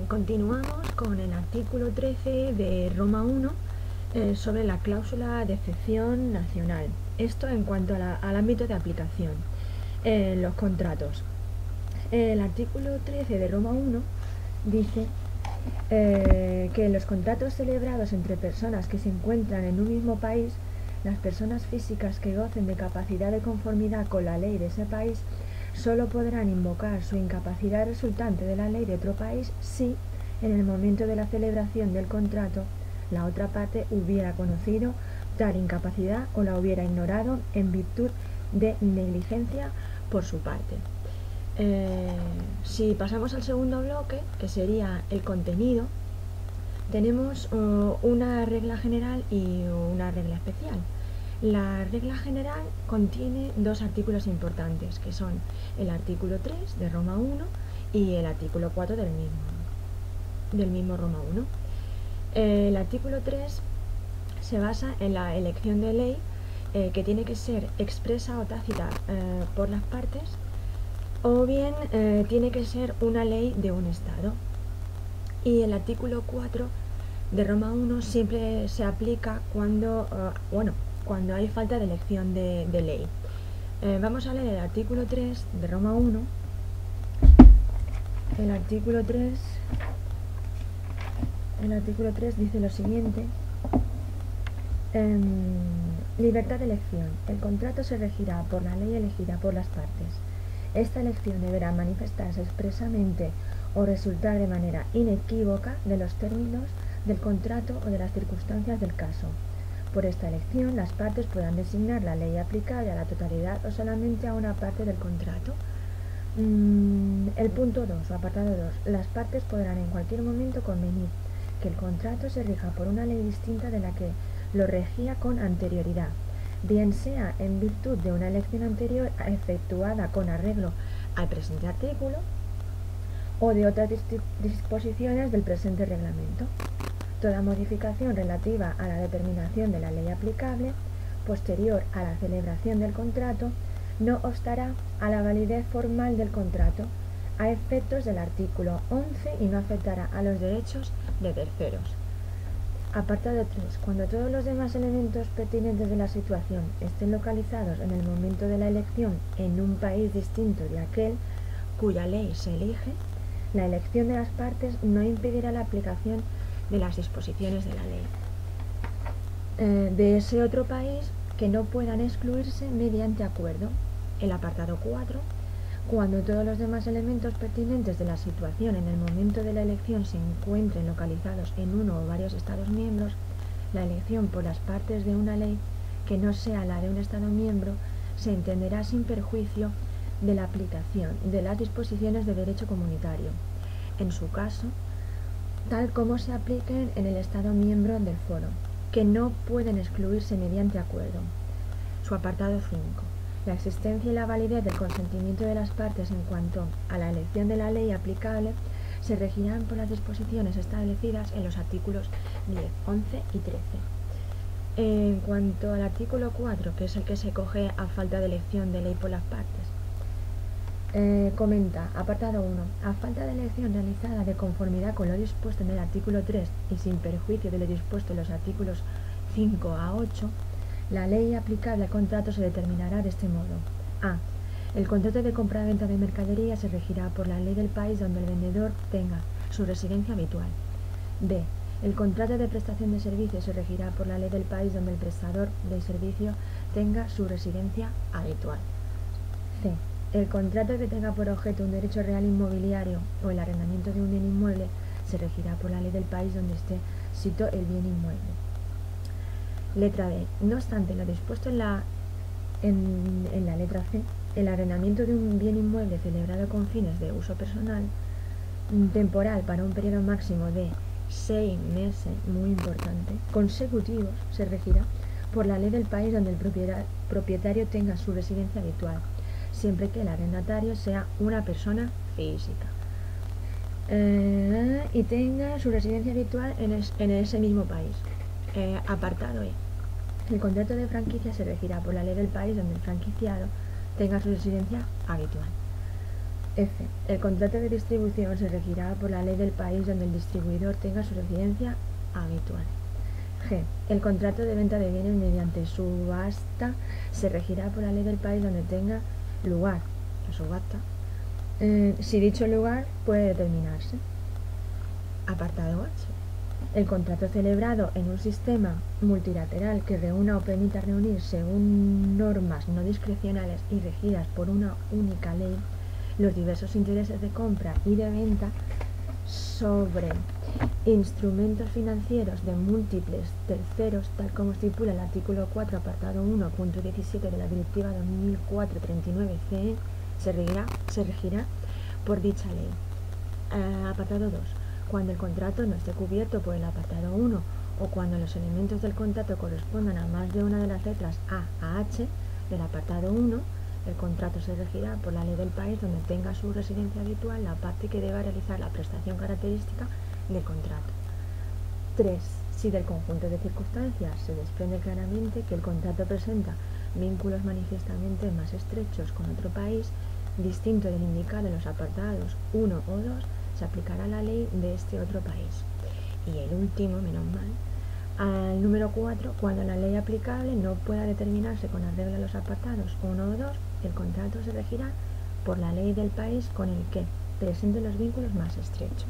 Continuamos con el artículo 13 de Roma 1 sobre la cláusula de excepción nacional. Esto en cuanto al ámbito de aplicación, los contratos. El artículo 13 de Roma 1 dice que los contratos celebrados entre personas que se encuentran en un mismo país, las personas físicas que gocen de capacidad de conformidad con la ley de ese país solo podrán invocar su incapacidad resultante de la ley de otro país si, en el momento de la celebración del contrato, la otra parte hubiera conocido tal incapacidad o la hubiera ignorado en virtud de negligencia por su parte. Si pasamos al segundo bloque, que sería el contenido, tenemos una regla general y una regla especial. La regla general contiene dos artículos importantes, que son el artículo 3 de Roma 1 y el artículo 4 del mismo Roma 1. El artículo 3 se basa en la elección de ley que tiene que ser expresa o tácita por las partes, o bien tiene que ser una ley de un Estado. Y el artículo 4 de Roma 1 siempre se aplica cuando hay falta de elección de ley. Vamos a leer el artículo 3 de Roma 1. El artículo 3 dice lo siguiente. Libertad de elección. El contrato se regirá por la ley elegida por las partes. Esta elección deberá manifestarse expresamente o resultar de manera inequívoca de los términos del contrato o de las circunstancias del caso. Por esta elección, las partes podrán designar la ley aplicable a la totalidad o solamente a una parte del contrato. El punto 2, o apartado 2. Las partes podrán en cualquier momento convenir que el contrato se rija por una ley distinta de la que lo regía con anterioridad, bien sea en virtud de una elección anterior efectuada con arreglo al presente artículo o de otras disposiciones del presente reglamento. Toda modificación relativa a la determinación de la ley aplicable, posterior a la celebración del contrato, no obstará a la validez formal del contrato, a efectos del artículo 11 y no afectará a los derechos de terceros. Apartado 3. Cuando todos los demás elementos pertinentes de la situación estén localizados en el momento de la elección en un país distinto de aquel cuya ley se elige, la elección de las partes no impedirá la aplicación de las disposiciones de la ley de ese otro país que no puedan excluirse mediante acuerdo. El apartado 4. Cuando todos los demás elementos pertinentes de la situación en el momento de la elección se encuentren localizados en uno o varios Estados miembros, la elección por las partes de una ley que no sea la de un Estado miembro se entenderá sin perjuicio de la aplicación de las disposiciones de derecho comunitario, en su caso, tal como se apliquen en el Estado miembro del foro, que no pueden excluirse mediante acuerdo. Su apartado 5. La existencia y la validez del consentimiento de las partes en cuanto a la elección de la ley aplicable se regirán por las disposiciones establecidas en los artículos 10, 11 y 13. En cuanto al artículo 4, que es el que se coge a falta de elección de ley por las partes, comenta, apartado 1, a falta de elección realizada de conformidad con lo dispuesto en el artículo 3 y sin perjuicio de lo dispuesto en los artículos 5 a 8, la ley aplicable al contrato se determinará de este modo. A. El contrato de compra-venta de mercadería se regirá por la ley del país donde el vendedor tenga su residencia habitual. B. El contrato de prestación de servicios se regirá por la ley del país donde el prestador del servicio tenga su residencia habitual. C. El contrato que tenga por objeto un derecho real inmobiliario o el arrendamiento de un bien inmueble se regirá por la ley del país donde esté situado el bien inmueble. Letra D. No obstante lo dispuesto en la letra C, el arrendamiento de un bien inmueble celebrado con fines de uso personal, temporal para un periodo máximo de 6 meses, muy importante, consecutivos, se regirá por la ley del país donde el propietario tenga su residencia habitual, siempre que el arrendatario sea una persona física y tenga su residencia habitual en ese mismo país. Apartado E. El contrato de franquicia se regirá por la ley del país donde el franquiciado tenga su residencia habitual. F. El contrato de distribución se regirá por la ley del país donde el distribuidor tenga su residencia habitual. G. El contrato de venta de bienes mediante subasta se regirá por la ley del país donde tenga lugar la subasta, si dicho lugar puede determinarse. Apartado H. El contrato celebrado en un sistema multilateral que reúna o permita reunir según normas no discrecionales y regidas por una única ley los diversos intereses de compra y de venta sobre instrumentos financieros de múltiples terceros, tal como estipula el artículo 4, apartado 1, punto 17 de la Directiva 2004/39/CE, se regirá por dicha ley. Apartado 2. Cuando el contrato no esté cubierto por el apartado 1 o cuando los elementos del contrato correspondan a más de una de las letras A a H del apartado 1, el contrato se regirá por la ley del país donde tenga su residencia habitual la parte que deba realizar la prestación característica del contrato. 3. Si del conjunto de circunstancias se desprende claramente que el contrato presenta vínculos manifiestamente más estrechos con otro país, distinto del indicado en los apartados 1 o 2, se aplicará la ley de este otro país. Y el último, menos mal, al número 4, cuando la ley aplicable no pueda determinarse con arreglo a los apartados 1 o 2, el contrato se regirá por la ley del país con el que presente los vínculos más estrechos.